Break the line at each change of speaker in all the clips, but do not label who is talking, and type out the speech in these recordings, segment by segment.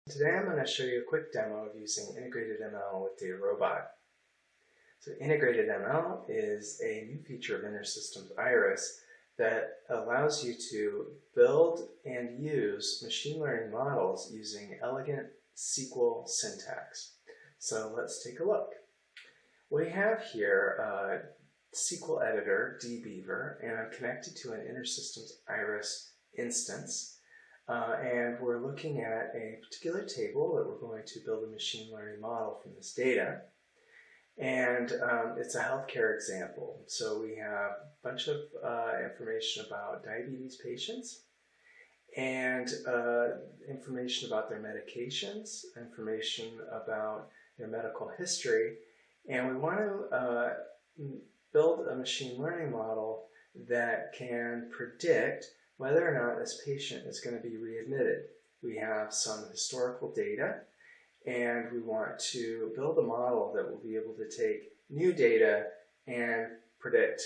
Today I'm going to show you a quick demo of using IntegratedML with DataRobot. So IntegratedML is a new feature of InterSystems Iris that allows you to build and use machine learning models using elegant SQL syntax. So let's take a look. We have here a SQL editor, dbeaver, and I'm connected to an InterSystems Iris instance. And we're looking at a particular table that we're going to build a machine learning model from this data. And it's a healthcare example. So we have a bunch of information about diabetes patients and information about their medications, information about their medical history. And we want to build a machine learning model that can predict whether or not this patient is going to be readmitted. We have some historical data, and we want to build a model that will be able to take new data and predict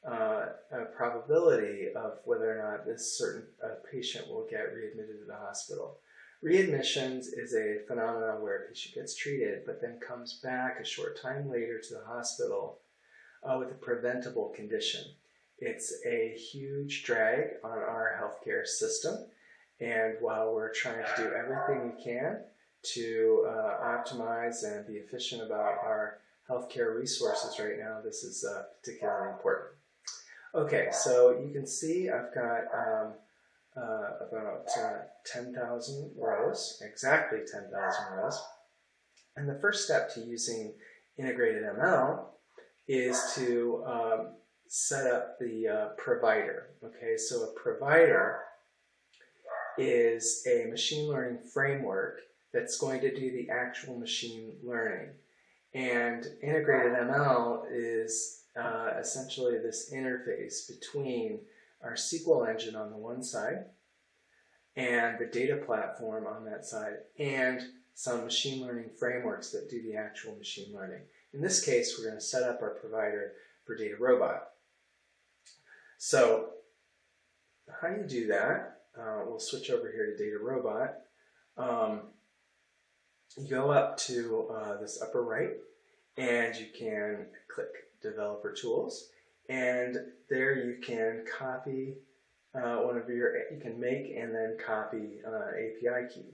a probability of whether or not this certain patient will get readmitted to the hospital. Readmissions is a phenomenon where a patient gets treated but then comes back a short time later to the hospital with a preventable condition. It's a huge drag on our healthcare system, and while we're trying to do everything we can to optimize and be efficient about our healthcare resources right now, this is particularly important. Okay, so you can see I've got about 10,000 rows, exactly 10,000 rows. And the first step to using IntegratedML is to set up the provider. Okay, so a provider is a machine learning framework that's going to do the actual machine learning. And IntegratedML is essentially this interface between our SQL engine on the one side and the data platform on that side, and some machine learning frameworks that do the actual machine learning. In this case, we're going to set up our provider for DataRobot. So how do you do that? We'll switch over here to DataRobot. You go up to this upper right, and you can click Developer Tools, and there you can copy you can make and then copy API key.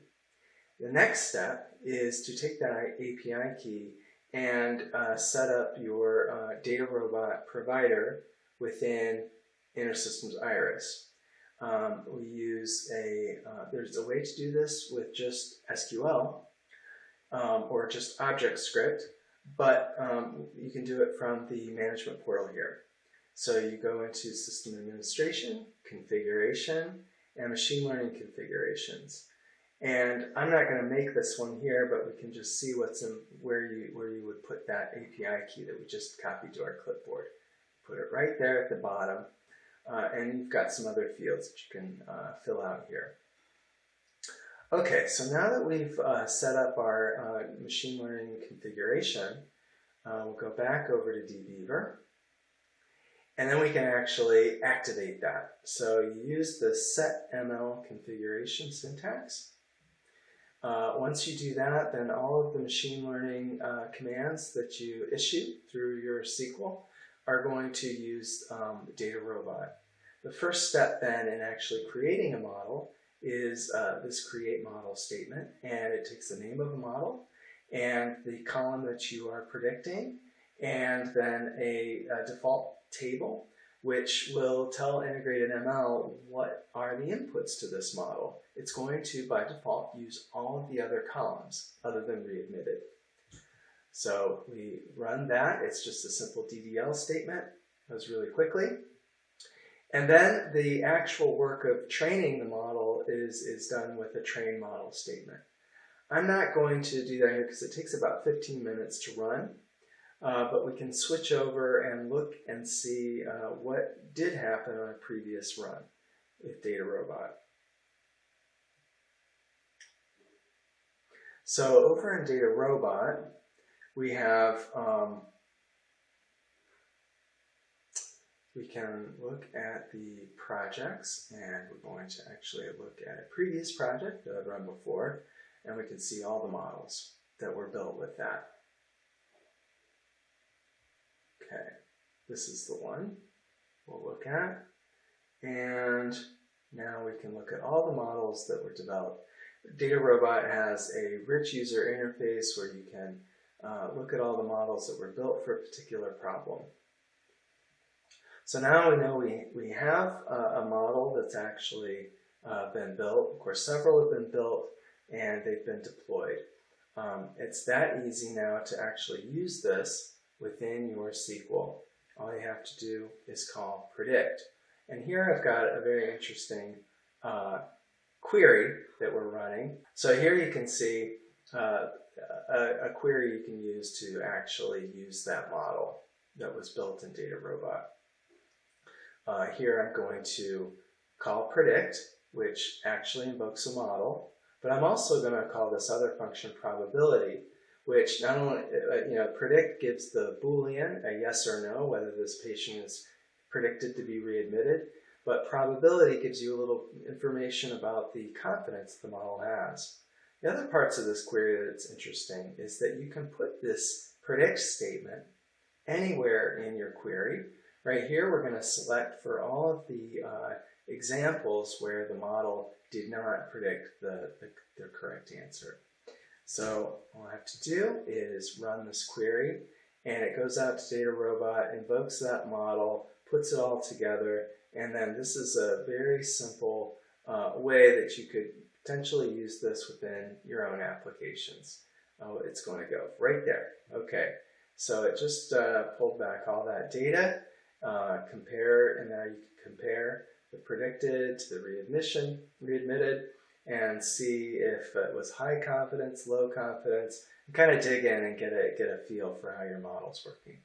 The next step is to take that API key and set up your DataRobot provider within InterSystems Iris. We use there's a way to do this with just SQL or just object script, but you can do it from the management portal here. So you go into System Administration, Configuration, and Machine Learning Configurations. And I'm not going to make this one here, but we can just see what's in where you would put that API key that we just copied to our clipboard. Put it right there at the bottom. And you've got some other fields that you can fill out here. Okay, so now that we've set up our machine learning configuration, we'll go back over to dbeaver, and then we can actually activate that. So you use the setML configuration syntax. Once you do that, then all of the machine learning commands that you issue through your SQL are going to use DataRobot. The first step then in actually creating a model is this create model statement, and it takes the name of the model and the column that you are predicting, and then a default table which will tell IntegratedML what are the inputs to this model. It's going to, by default, use all of the other columns other than readmitted. So we run that. It's just a simple DDL statement. It goes really quickly. And then the actual work of training the model is done with a train model statement. I'm not going to do that here because it takes about 15 minutes to run. But we can switch over and look and see what did happen on a previous run with DataRobot. So over in DataRobot, we have we can look at the projects, and we're going to actually look at a previous project that I've run before. and we can see all the models that were built with that. Okay, this is the one we'll look at. And now we can look at all the models that were developed. DataRobot has a rich user interface where you can look at all the models that were built for a particular problem. So now we know we have a model that's actually been built. Of course, several have been built and they've been deployed. It's that easy now to actually use this within your SQL. All you have to do is call predict. And here I've got a very interesting query that we're running. So here you can see a query you can use to actually use that model that was built in DataRobot. Here I'm going to call predict, which actually invokes a model, but I'm also going to call this other function probability, which not only, predict gives the Boolean a yes or no, whether this patient is predicted to be readmitted, but probability gives you a little information about the confidence the model has. The other parts of this query that's interesting is that you can put this predict statement anywhere in your query. Right here we're going to select for all of the examples where the model did not predict the correct answer. So all I have to do is run this query, and it goes out to DataRobot, invokes that model, puts it all together, and then this is a very simple way that you could potentially use this within your own applications. Oh, it's going to go right there. Okay, so it just pulled back all that data, compare, and now you can compare the predicted to the readmitted, and see if it was high confidence, low confidence, and kind of dig in and get a feel for how your model's working.